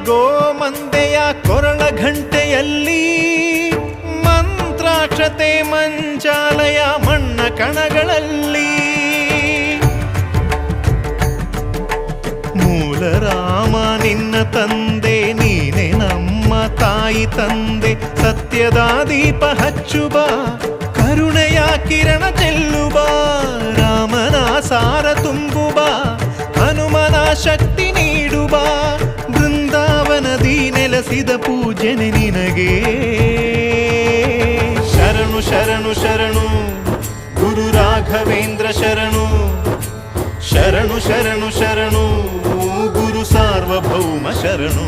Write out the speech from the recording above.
ಗೋಮಂದೆಯ ಕೊರಳ ಘಂಟೆಯಲ್ಲಿ ಮಂತ್ರಾಕ್ಷತೆ ಮಂಚಾಲಯ ಮಣ್ಣ ಕಣಗಳಲ್ಲಿ ಮೂಲ ರಾಮ ನಿನ್ನ ತಂದೆ ನೀನೆ ನಮ್ಮ ತಾಯಿ ತಂದೆ ಸತ್ಯದ ದೀಪ ಹಚ್ಚುಬ ಕರುಣೆಯ ಕಿರಣ ಚೆಲ್ಲುಬ ರಾಮನ ಸಾರ ತುಂಬುಬ ಹನುಮನ ಶಕ್ತಿ ನೀಡುಬ ಬೃಂದಾವನದಿ ನೆಲೆಸಿದ ಪೂಜನೆ ನಿನಗೆ ಶರಣು ಶರಣು ಶರಣು ಗುರು ರಾಘವೇಂದ್ರ ಶರಣು ಶರಣು ಶರಣು ಶರಣು ಗುರು ಸಾರ್ವಭೌಮ ಶರಣು.